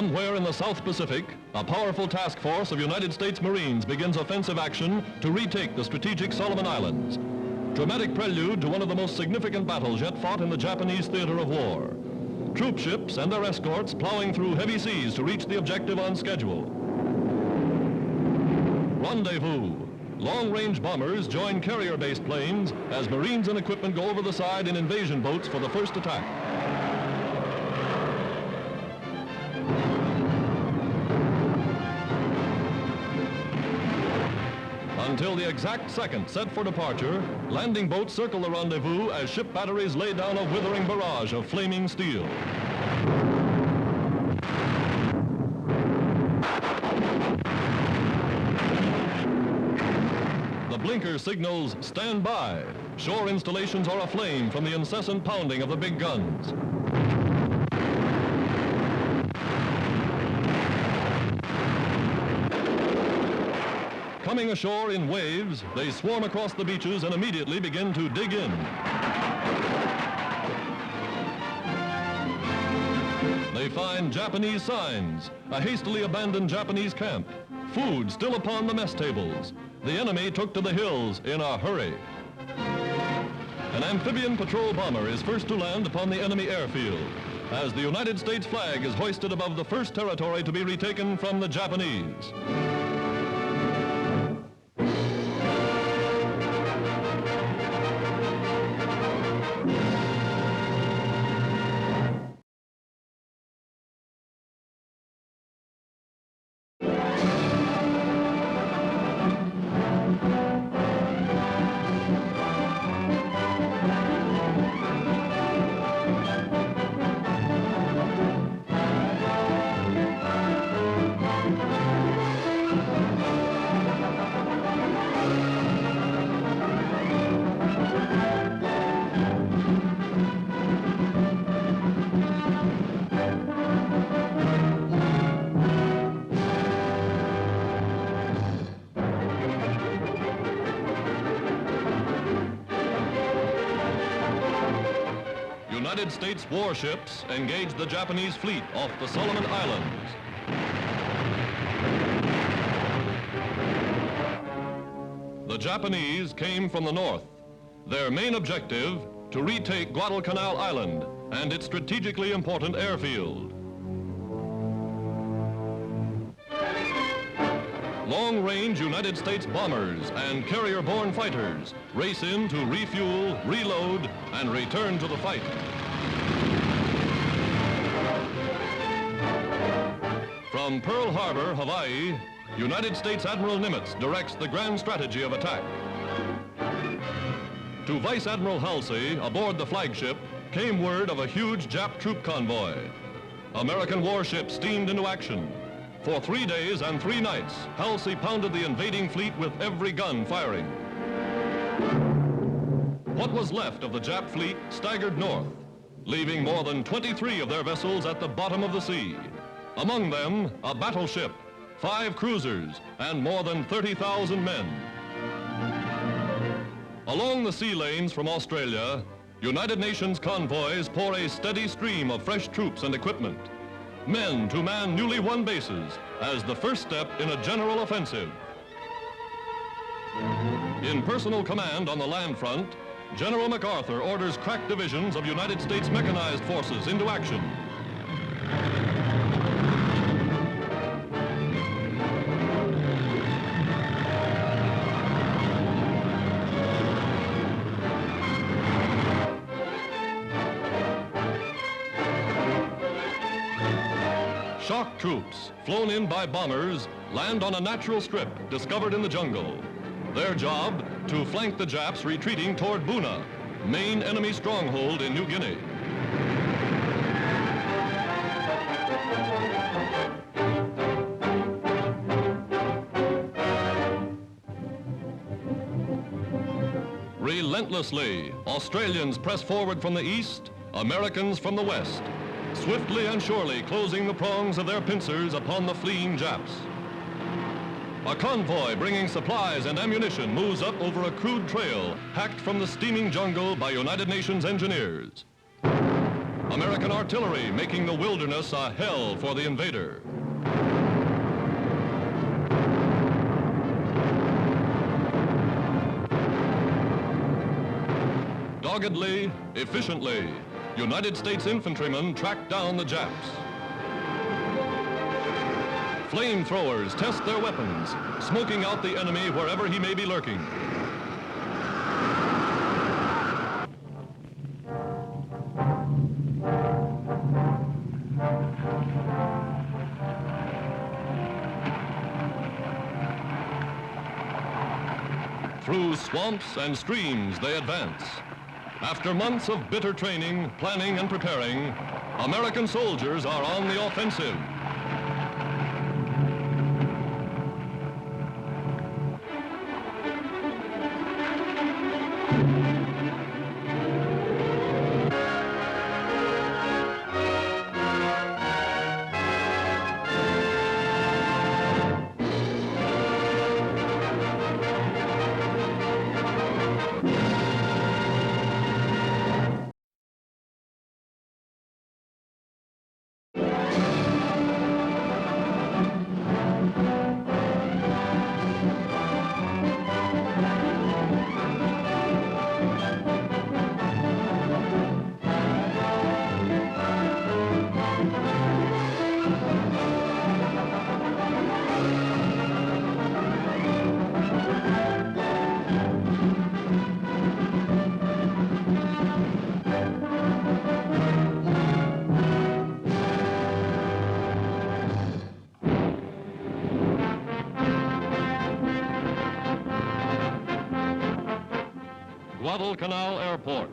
Somewhere in the South Pacific, a powerful task force of United States Marines begins offensive action to retake the strategic Solomon Islands. Dramatic prelude to one of the most significant battles yet fought in the Japanese theater of war. Troop ships and their escorts plowing through heavy seas to reach the objective on schedule. Rendezvous. Long-range bombers join carrier-based planes as Marines and equipment go over the side in invasion boats for the first attack. Until the exact second set for departure, landing boats circle the rendezvous as ship batteries lay down a withering barrage of flaming steel. The blinker signals "Stand by." Shore installations are aflame from the incessant pounding of the big guns. Coming ashore in waves, they swarm across the beaches and immediately begin to dig in. They find Japanese signs, a hastily abandoned Japanese camp, food still upon the mess tables. The enemy took to the hills in a hurry. An amphibian patrol bomber is first to land upon the enemy airfield as the United States flag is hoisted above the first territory to be retaken from the Japanese. United States warships engaged the Japanese fleet off the Solomon Islands. The Japanese came from the north. Their main objective, to retake Guadalcanal Island and its strategically important airfield. Long-range United States bombers and carrier-borne fighters race in to refuel, reload, and return to the fight. From Pearl Harbor, Hawaii, United States Admiral Nimitz directs the grand strategy of attack. To Vice Admiral Halsey, aboard the flagship, came word of a huge Jap troop convoy. American warships steamed into action. For 3 days and 3 nights, Halsey pounded the invading fleet with every gun firing. What was left of the Jap fleet staggered north, leaving more than 23 of their vessels at the bottom of the sea. Among them, a battleship, 5 cruisers, and more than 30,000 men. Along the sea lanes from Australia, United Nations convoys pour a steady stream of fresh troops and equipment. Men to man newly won bases as the first step in a general offensive. In personal command on the land front, General MacArthur orders crack divisions of United States mechanized forces into action. Shock troops, flown in by bombers, land on a natural strip discovered in the jungle. Their job, to flank the Japs retreating toward Buna, main enemy stronghold in New Guinea. Relentlessly, Australians press forward from the east, Americans from the west, swiftly and surely closing the prongs of their pincers upon the fleeing Japs. A convoy bringing supplies and ammunition moves up over a crude trail hacked from the steaming jungle by United Nations engineers. American artillery making the wilderness a hell for the invader. Doggedly, efficiently, United States infantrymen track down the Japs. Flamethrowers test their weapons, smoking out the enemy wherever he may be lurking. Through swamps and streams they advance. After months of bitter training, planning, and preparing, American soldiers are on the offensive. Guadalcanal Airport,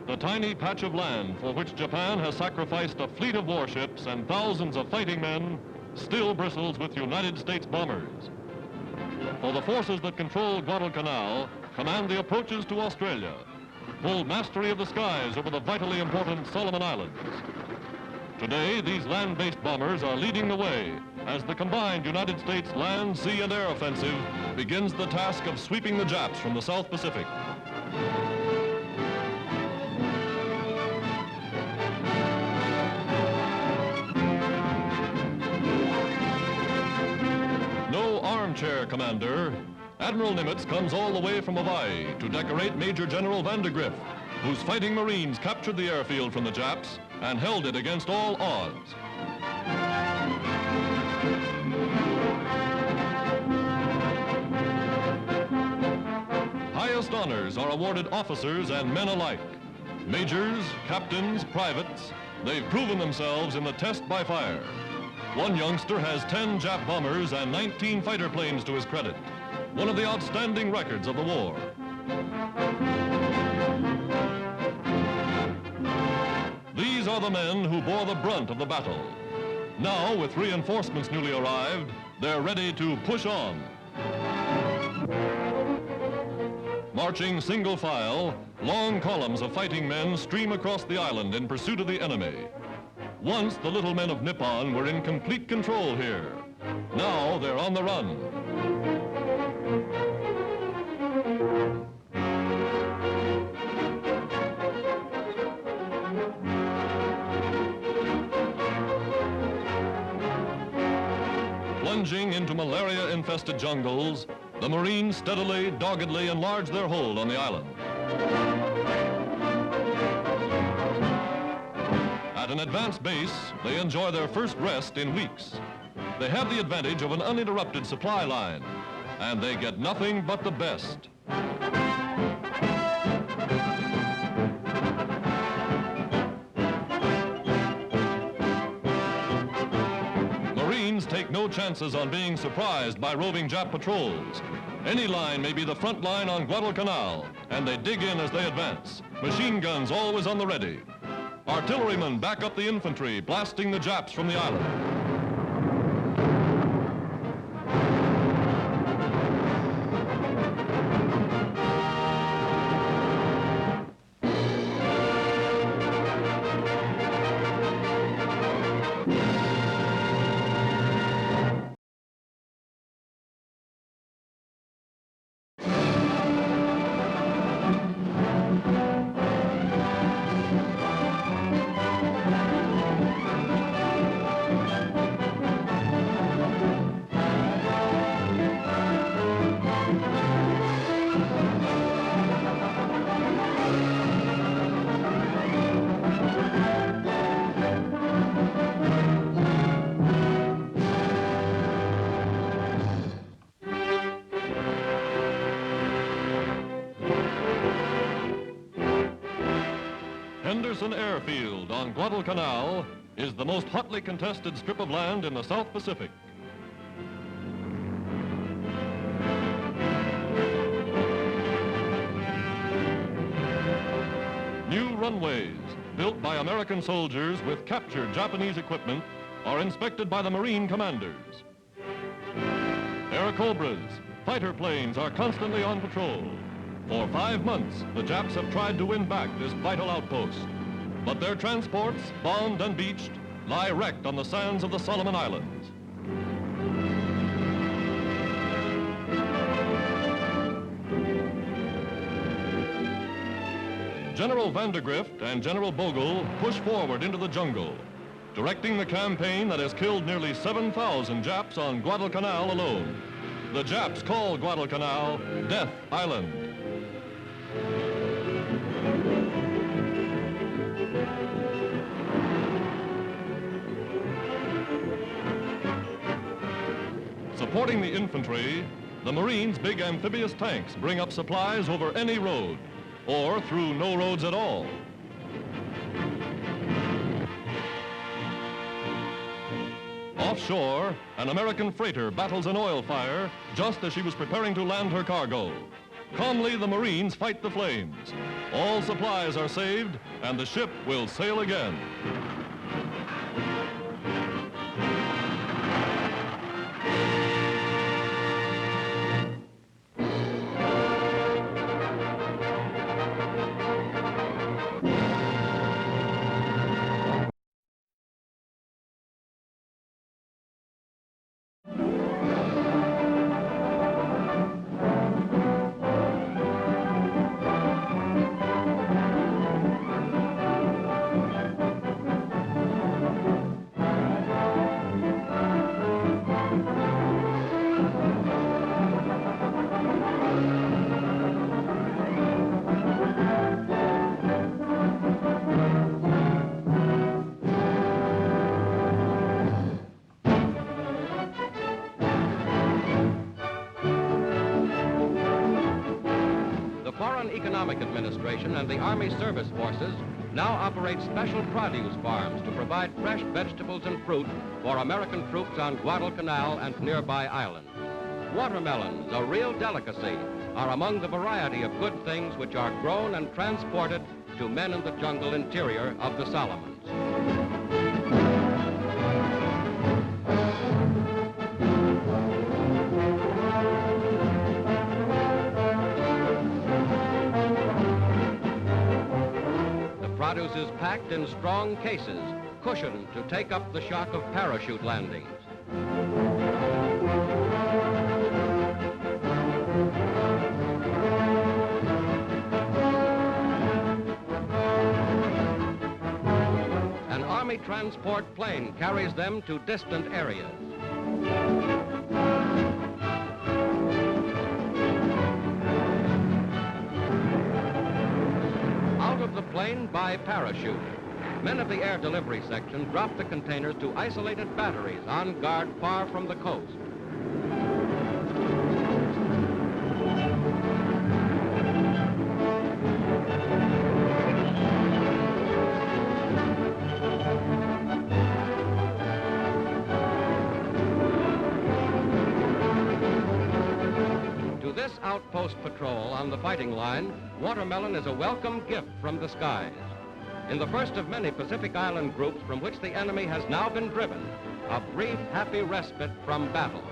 the tiny patch of land for which Japan has sacrificed a fleet of warships and thousands of fighting men, still bristles with United States bombers. For the forces that control Guadalcanal command the approaches to Australia, hold mastery of the skies over the vitally important Solomon Islands. Today, these land-based bombers are leading the way as the combined United States land, sea, and air offensive begins the task of sweeping the Japs from the South Pacific. No armchair commander, Admiral Nimitz comes all the way from Hawaii to decorate Major General Vandergrift, whose fighting Marines captured the airfield from the Japs and held it against all odds. Highest honors are awarded officers and men alike. Majors, captains, privates, they've proven themselves in the test by fire. One youngster has 10 Jap bombers and 19 fighter planes to his credit, one of the outstanding records of the war. These are the men who bore the brunt of the battle. Now, with reinforcements newly arrived, they're ready to push on. Marching single file, long columns of fighting men stream across the island in pursuit of the enemy. Once the little men of Nippon were in complete control here. Now they're on the run. Plunging into malaria-infested jungles, the Marines steadily, doggedly enlarge their hold on the island. At an advanced base, they enjoy their first rest in weeks. They have the advantage of an uninterrupted supply line, and they get nothing but the best. Marines take no chances on being surprised by roving Jap patrols. Any line may be the front line on Guadalcanal, and they dig in as they advance. Machine guns always on the ready. Artillerymen back up the infantry, blasting the Japs from the island. Peterson Airfield on Guadalcanal is the most hotly contested strip of land in the South Pacific. New runways, built by American soldiers with captured Japanese equipment, are inspected by the Marine commanders. Air Cobras, fighter planes are constantly on patrol. For 5 months, the Japs have tried to win back this vital outpost. But their transports, bombed and beached, lie wrecked on the sands of the Solomon Islands. General Vandergrift and General Bogle push forward into the jungle, directing the campaign that has killed nearly 7,000 Japs on Guadalcanal alone. The Japs call Guadalcanal Death Island. Supporting the infantry, the Marines' big amphibious tanks bring up supplies over any road, or through no roads at all. Offshore, an American freighter battles an oil fire just as she was preparing to land her cargo. Calmly, the Marines fight the flames. All supplies are saved, and the ship will sail again. Economic Administration and the Army Service Forces now operate special produce farms to provide fresh vegetables and fruit for American troops on Guadalcanal and nearby islands. Watermelons, a real delicacy, are among the variety of good things which are grown and transported to men in the jungle interior of the Solomons. Produce is packed in strong cases, cushioned to take up the shock of parachute landings. An Army transport plane carries them to distant areas. The plane by parachute. Men of the air delivery section drop the containers to isolated batteries on guard far from the coast. This outpost patrol on the fighting line, watermelon is a welcome gift from the skies. In the first of many Pacific Island groups from which the enemy has now been driven, a brief, happy respite from battle.